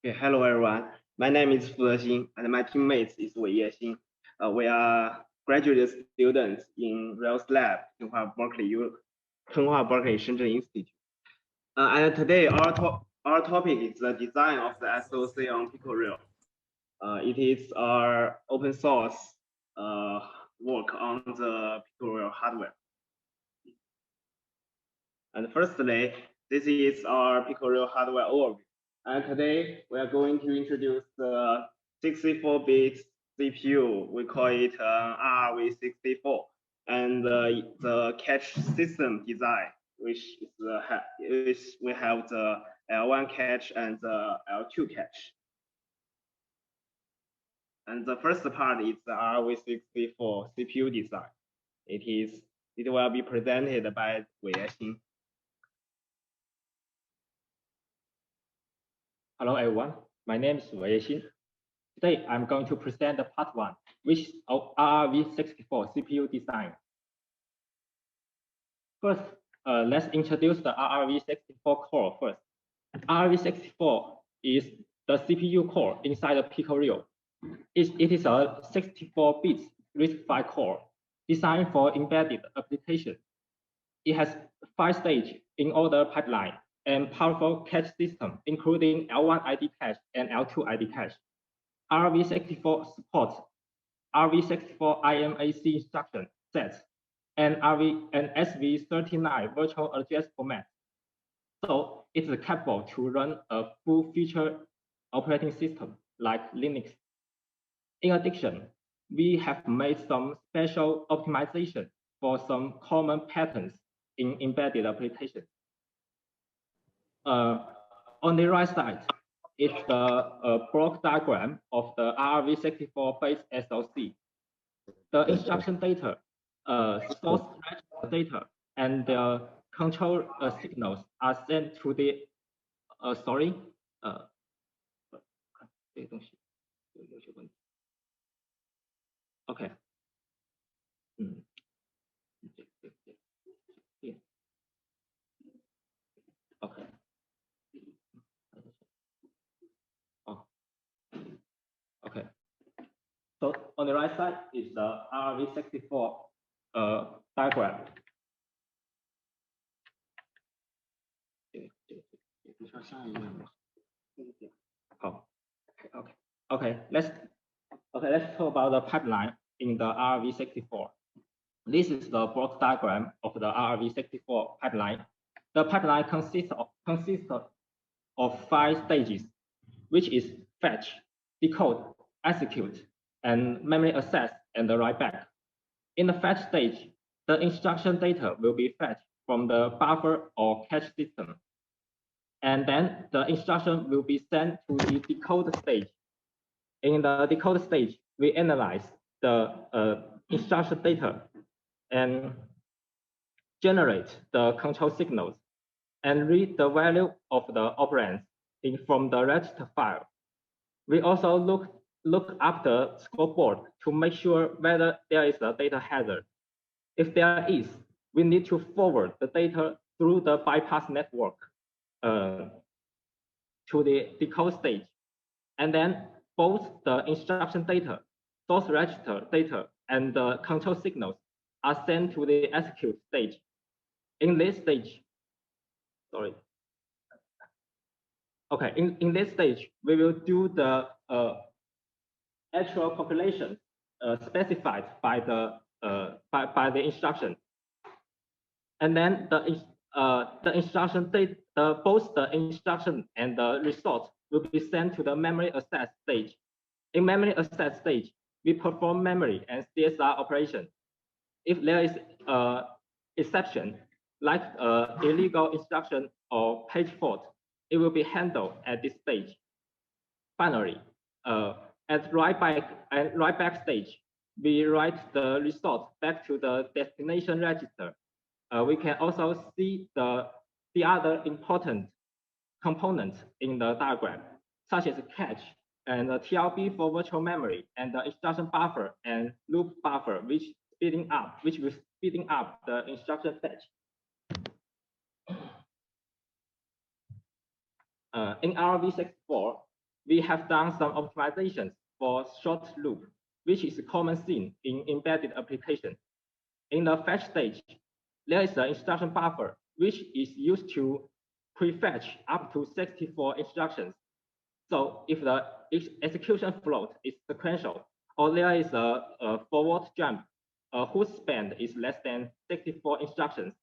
Okay, hello everyone. My name is Zexin, and my teammate is Yexin. We are graduate students in Rails Lab, Tsinghua Berkeley Shenzhen Institute. And today our topic is the design of the SoC on PicoRio. It is our open source work on the PicoRio hardware. And firstly, this is our PicoRio hardware overview. And today we are going to introduce the 64-bit CPU. We call it RRV64, and the cache system design, which we have the L1 cache and the L2 cache. And the first part is the RRV64 CPU design. It will be presented by Yexin. Hello everyone, my name is Yexin. Today I'm going to present the part 1, which is of RRV64 CPU design. First, let's introduce the RRV64 core first. RRV64 is the CPU core inside the PicoRio. It is a 64-bit RISC-V core designed for embedded application. It has 5 stages in order pipeline and powerful cache system, including L1 ID cache and L2 ID cache. RRV64 supports RRV64 IMAC instruction sets and SV39 virtual address format. So it's capable to run a full-featured operating system like Linux. In addition, we have made some special optimization for some common patterns in embedded applications. On the right side is the block diagram of the RRV64-based SoC. The instruction data, source register data, and the control signals are sent to the Okay. Okay. Okay. So on the right side is the RRV64 diagram. Oh, okay. Let's talk about the pipeline in the RRV64. This is the block diagram of the RRV64 pipeline. The pipeline consists of 5 stages, which is fetch, decode, execute, and memory access and the write back. In the fetch stage, the instruction data will be fetched from the buffer or cache system. And then the instruction will be sent to the decode stage. In the decode stage, we analyze the instruction data and generate the control signals and read the value of the operands from the register file. We also look up the scoreboard to make sure whether there is a data hazard. If there is, we need to forward the data through the bypass network to the decode stage. And then both the instruction data, source register data, and the control signals are sent to the execute stage. In this stage, in this stage, we will do the actual population specified by the instruction, and then the instruction data, both the instruction and the result will be sent to the memory access stage. In memory access stage, we perform memory and CSR operation. If there is exception, like illegal instruction or page fault, it will be handled at this stage. Finally, at write back stage, we write the result back to the destination register. We can also see the other important components in the diagram, such as cache and the TLB for virtual memory and the instruction buffer and loop buffer, which will speeding up the instruction fetch. In RRV64, we have done some optimizations for short loop, which is a common thing in embedded applications. In the fetch stage, there is an instruction buffer, which is used to prefetch up to 64 instructions. So if the execution float is sequential, or there is a forward jump whose span is less than 64 instructions,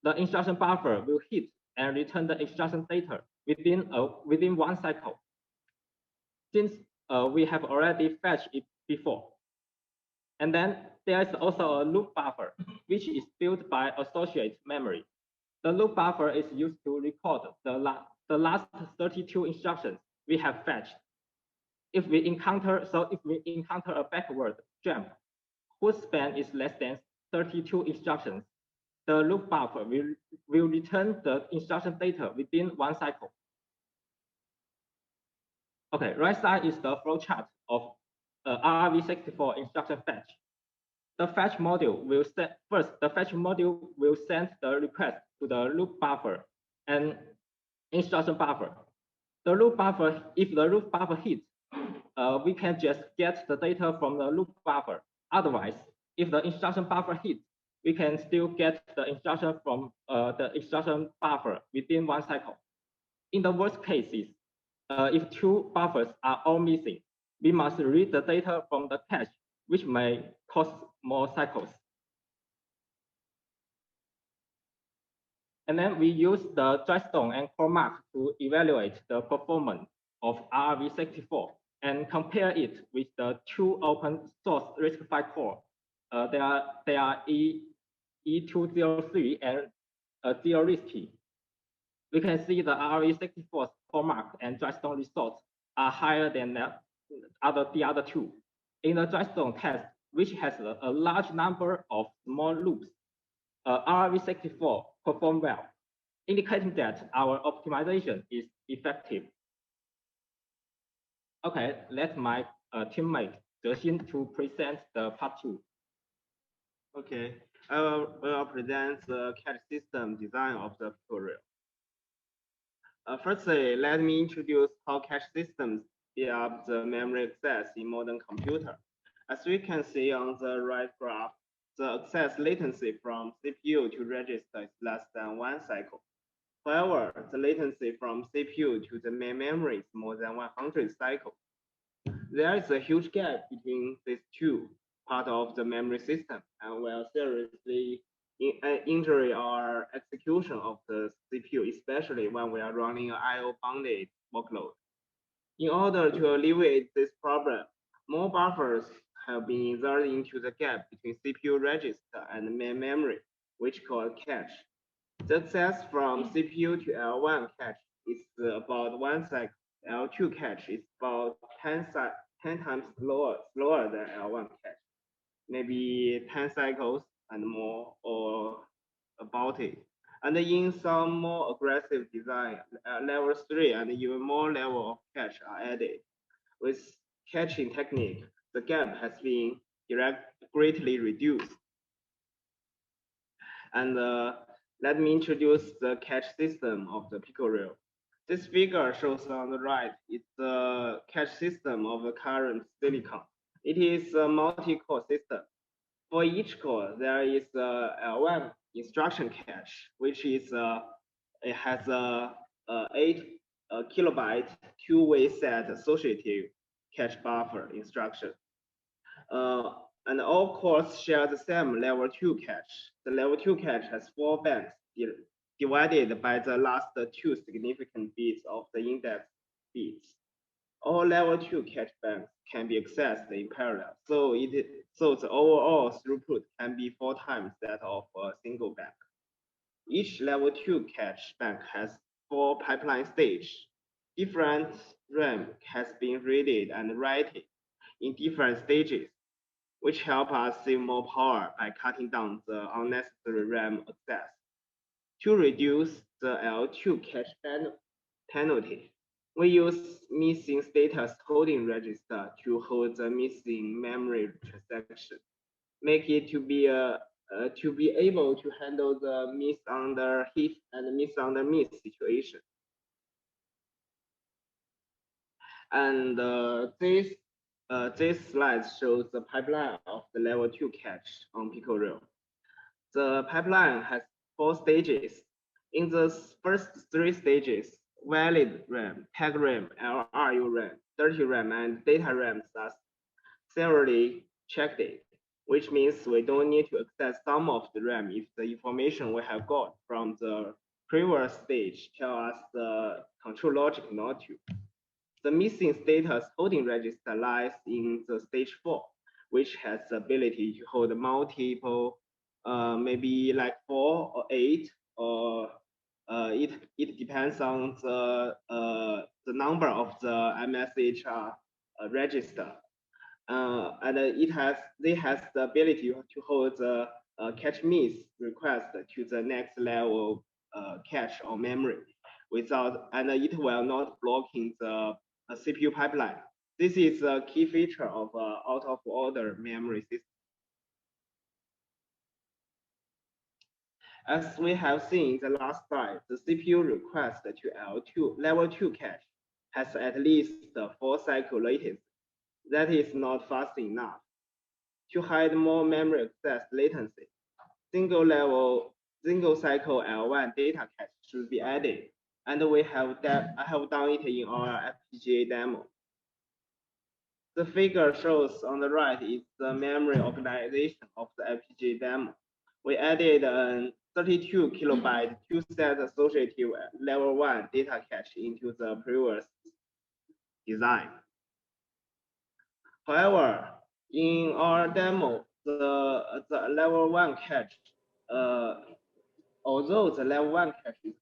the instruction buffer will hit and return the instruction data within one cycle. Since we have already fetched it before. And then there is also a loop buffer, which is built by associate memory. The loop buffer is used to record the last 32 instructions we have fetched. If we encounter a backward jump whose span is less than 32 instructions, the loop buffer will return the instruction data within one cycle. Okay, right side is the flowchart of RRV64 instruction fetch. The fetch module will send the request to the loop buffer and instruction buffer. The loop buffer, if the loop buffer hits, we can just get the data from the loop buffer. Otherwise, if the instruction buffer hits, we can still get the instruction from the instruction buffer within one cycle. In the worst cases, if two buffers are all missing, we must read the data from the cache, which may cost more cycles. And then we use the Yexin and CoreMark to evaluate the performance of RRV64 and compare it with the two open source RISC-V core. They are E203 and Zero Risky. We can see the RRV64's CoreMark and Yexin results are higher than the other two. In the Yexin test, which has a large number of small loops, RRV64 performed well, indicating that our optimization is effective. Okay, let my teammate Zexin to present the part 2. Okay, I will present the cache system design of the PicoRio. Firstly, let me introduce how cache systems speed up the memory access in modern computer. As we can see on the right graph, the access latency from CPU to register is less than one cycle. However, the latency from CPU to the main memory is more than 100 cycles. There is a huge gap between these two parts of the memory system and will seriously injury or execution of the CPU, especially when we are running an IO-bounded workload. In order to alleviate this problem, more buffers have been inserted into the gap between CPU register and main memory, which called cache. The access from CPU to L1 cache is about one cycle. L2 cache is about 10 times slower than L1 cache, maybe 10 cycles and more, or about it. And in some more aggressive design, level 3 and even more level of cache are added. With caching technique, the gap has been greatly reduced. And let me introduce the cache system of the PicoRio. This figure shows on the right, it's the cache system of the current silicon. It is a multi-core system. For each core, there is a L1 instruction cache, which is it has a 8 kilobyte two-way set associative cache buffer instruction. And all cores share the same level 2 cache. The level 2 cache has 4 banks divided by the last 2 significant bits of the index bits. All level 2 cache banks can be accessed in parallel, so the overall throughput can be 4 times that of a single bank. Each level 2 cache bank has 4 pipeline stages. Different RAM has been read and written in different stages, which help us save more power by cutting down the unnecessary RAM access. To reduce the L2 cache penalty, we use missing status holding register to hold the missing memory transaction, make it to be able to handle the miss under hit and miss under miss situation. And this slide shows the pipeline of the level 2 cache on PicoRio. The pipeline has 4 stages. In the first 3 stages, valid RAM, tag RAM, LRU RAM, dirty RAM, and data RAM are serially checked, which means we don't need to access some of the RAM if the information we have got from the previous stage tell us the control logic not to. The missing status holding register lies in the stage 4, which has the ability to hold multiple, maybe like 4 or 8, or it depends on the number of the MSHR register. And they has the ability to hold the catch miss request to the next level cache or memory without, and it will not blocking the CPU pipeline. This is a key feature of out of order memory system. As we have seen in the last slide, the CPU request to L2 level 2 cache has at least 4 cycle latency. That is not fast enough. To hide more memory access latency, single cycle L1 data cache should be added, and I have done it in our FPGA demo. The figure shows on the right is the memory organization of the FPGA demo. We added a 32 kilobyte two-set associative level 1 data cache into the previous design. However, in our demo, the level 1 cache, although the level 1 cache is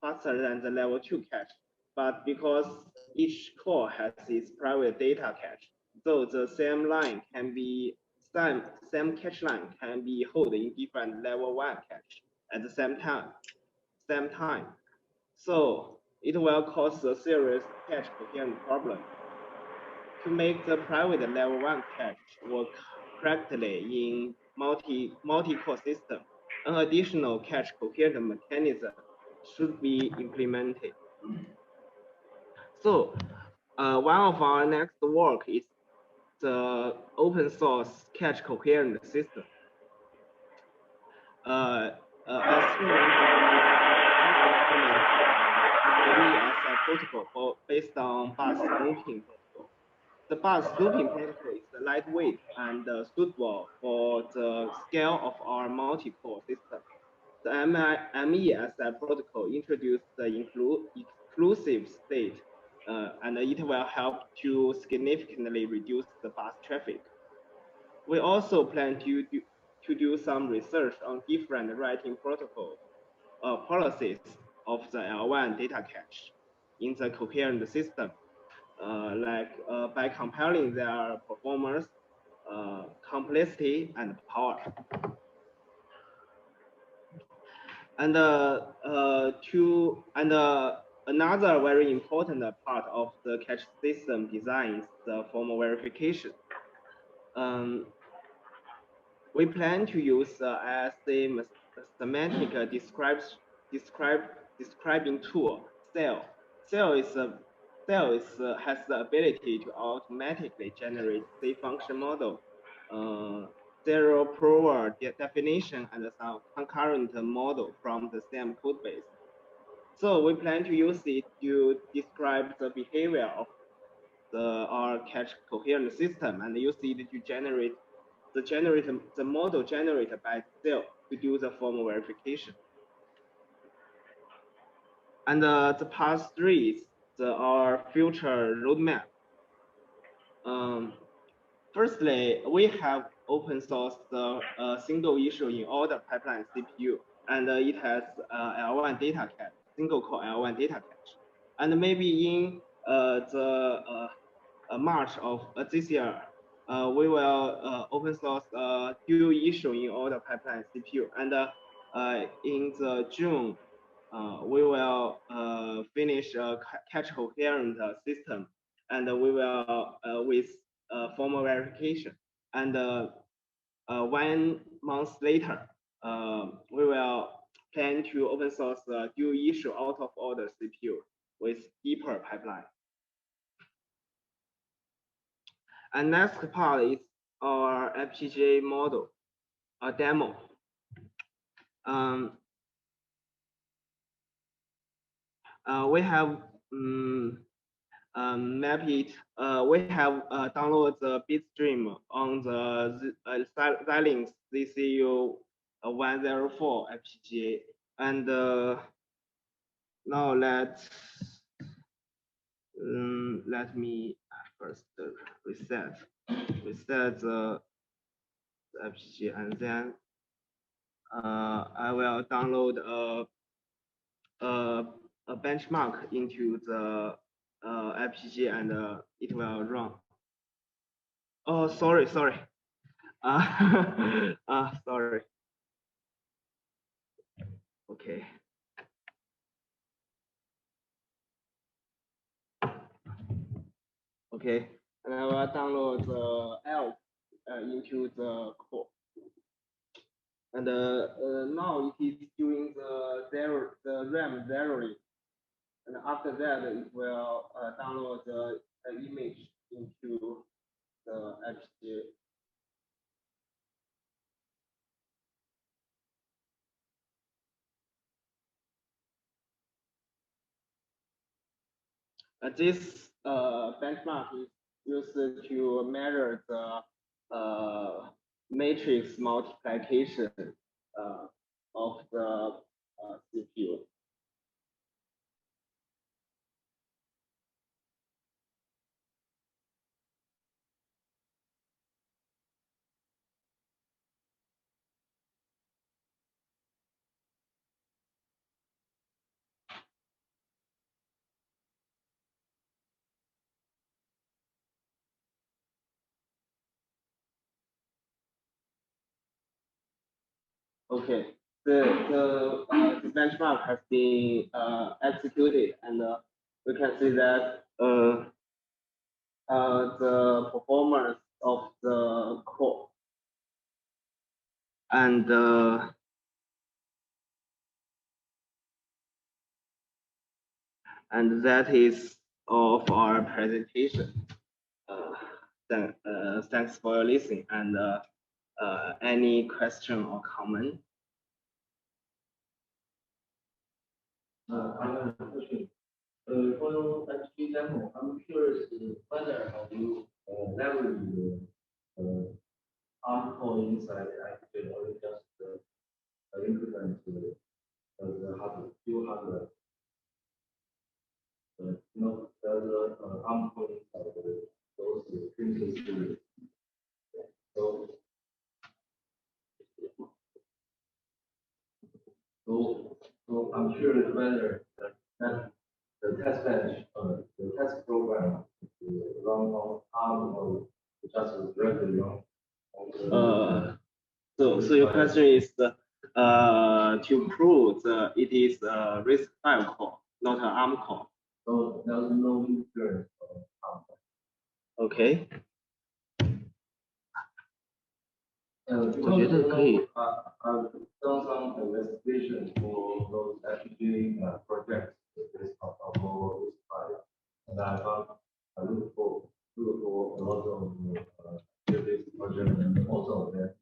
faster than the level 2 cache, but because each core has its private data cache, so the same line can be same cache line can be held in different level 1 cache at the same time. So it will cause a serious cache coherence problem. To make the private level 1 cache work correctly in multi-core system, an additional cache coherent mechanism should be implemented. So one of our next work is the open source cache coherent system. As a protocol based on bus looping protocol. The bus looping protocol is lightweight and suitable for the scale of our multi-core system. The MESI protocol introduced the inclusive state, and it will help to significantly reduce the bus traffic. We also plan to do some research on different writing protocol policies of the L1 data cache in the coherent system, by comparing their performance, complexity, and power. And another very important part of the cache system design is the formal verification. We plan to use ISA semantic describing tool, CEL. CEL has the ability to automatically generate C function model, zero prover definition, and some concurrent model from the same code base. So we plan to use it to describe the behavior of our cache coherent system, and use it to generate the model generated by CEL to do the formal verification. And the part 3 is our future roadmap. Firstly, we have open sourced the single issue in order pipeline CPU, and it has L1 data cache, single core L1 data cache. And maybe in the March of this year, we will open source dual issue in order pipeline CPU, and in the June, we will finish a cache coherent system, and we will with formal verification. And 1 month later, we will plan to open source dual issue out of order CPU with deeper pipeline. And next part is our FPGA model, a demo. We have map it. We have download the bitstream on the Xilinx ZCU 104 FPGA, and now let me first reset the FPGA, and then I will download a benchmark into the FPGA, and it will run. Oh, sorry. Sorry. Okay. Okay, and I will download the ELF into the core. And now it is doing the RAM zeroing. And after that, it will download the image into the FPGA. This benchmark is used to measure the matrix multiplication of the CPU. Okay, the benchmark has been executed, and we can see that the performance of the core and that is all of our presentation. Thanks for your listening, and any question or comment? I have a question. For your FPGA demo, I'm curious whether you leverage ARM core inside the FPGA or just implement the hardware, pure hardware. There's ARM core inside those printed series. So I'm curious whether the test bench, the test program, run on ARM or just regularly run. So your question is to prove that it is a RISC-V core, not an ARM core. So there's no influence on ARM. Okay. 我觉得可以。I've done some investigation for those FPGA projects based on this file, and I found I look for a lot of this project and also that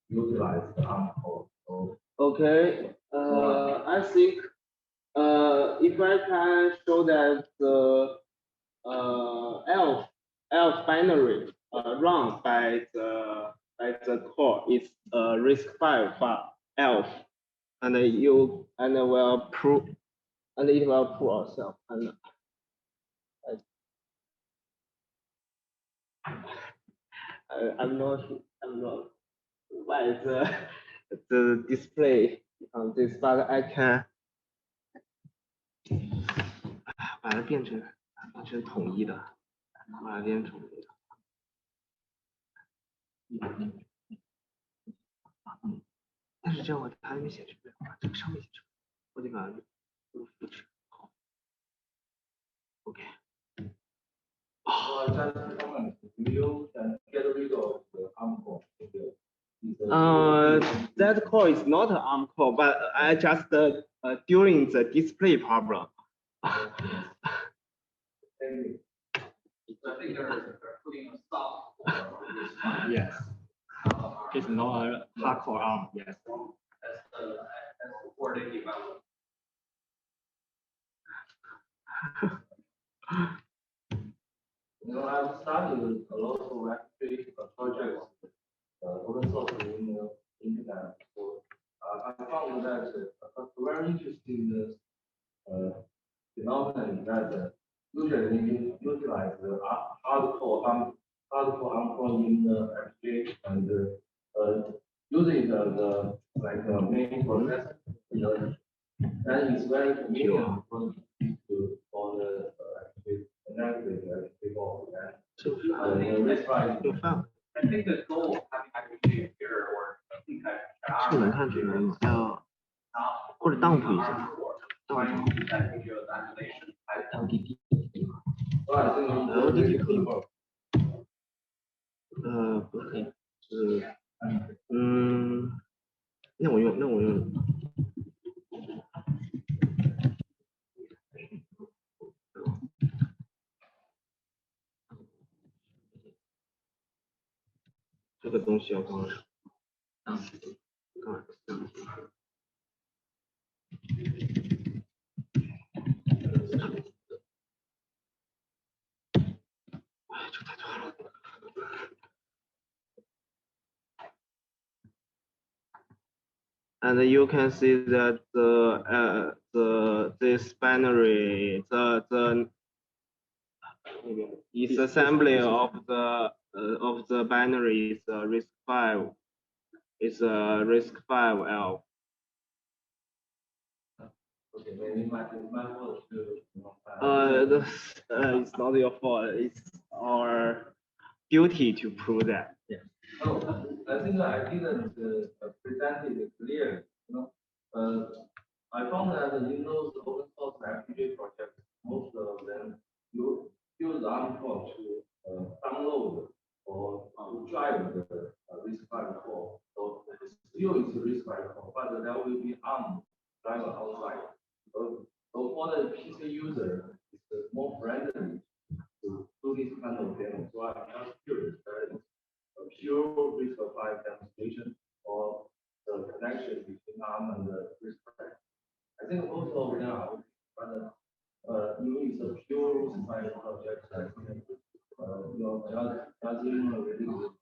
utilize the ARM core. So, okay. I think if I can show that the ELF binary runs by the core is RISC-V for ELF, and it will prove ourselves. And I'm not why the display on this, but I can 把它变成统一的，把它变成统一的。但是这样它没显示不了，这个上面显示，我得把扶持好。OK。That core is not an ARM core, but I just during the display problem. I think they're putting a stop Yes. It's not a hardcore ARM. Yes. As for the development. I've studied a lot of actually projects, open source in the internet. So I found that a very interesting phenomenon that usually you utilize the hardcore hardcore in the FJ and using the like main process, and it's very convenient for the analysis people and this price. I think the goal of having actually here or 是能看出来吗？要或者 dump 一下 ，LDT 可以吗？不可以，是那我用。这个东西要干嘛？这太多了。And you can see that this binary is assembly of the binary is RISC-V. It's a RISC-V L. Okay, maybe my fault too. It's not your fault. It's our duty to prove that. Yeah. Oh, I think I didn't present it clearly. I found that in those open source FPGA projects, most of them you use ARM core to download or to drive the RISC-V core. So still it's RISC-V core, but there will be ARM driver outside. So for the PC user, it's more friendly to do this kind of demo. So I'm just curious, a pure RISC-V demonstration or the connection between ARM and the RISC-V. I think most of them are okay, but it's a pure RISC-V project. I think really good.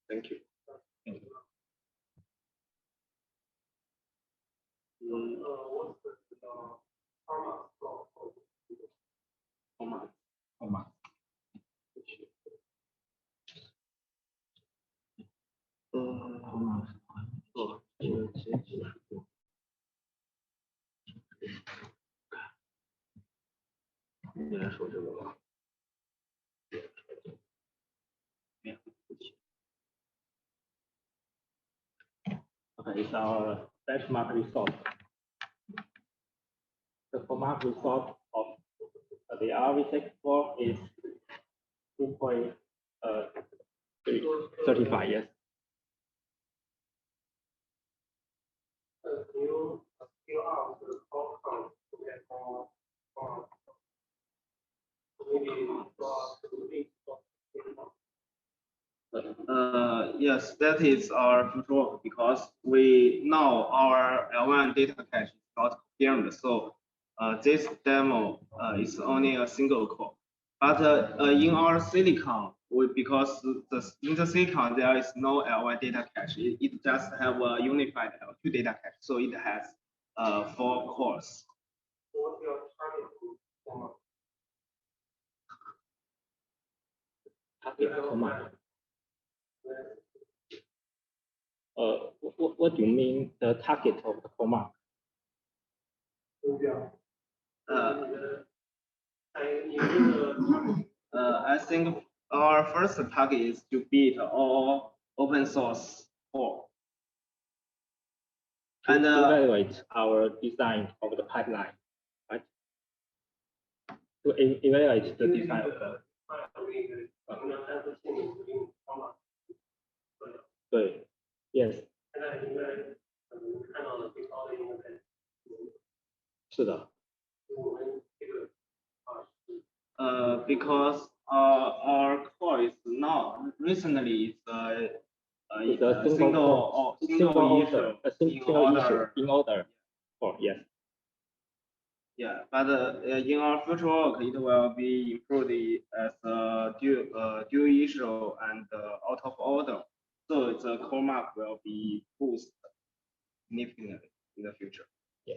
Thank you. What's the format?你来说这个吧。Okay, it's our benchmark result. The format result of the RV64 is 2.35 yes. Can you scale out the call count to get more Yes, that is our future work because we know our L1 data cache is not confirmed. So this demo is only a single core. But in our silicon, because in the silicon there is no L1 data cache. It just have a unified L2 data cache. So it has 4 cores. What's your target format? Target format. What do you mean the target of the format? I think our first target is to beat all open source core. And evaluate our design of the pipeline, right? To evaluate the design of the. 对 ，yes。是的。Because Our core is not recently. It's a single order, in order. Oh, yes. Yeah, but in our future work, it will be improved as a dual issue and out of order. So the core mark will be boosted significantly in the future. Yeah.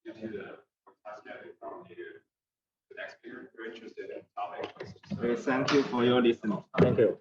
Due to the probably the next speaker, you're interested in topic. Okay, thank you for your listening. Thank you.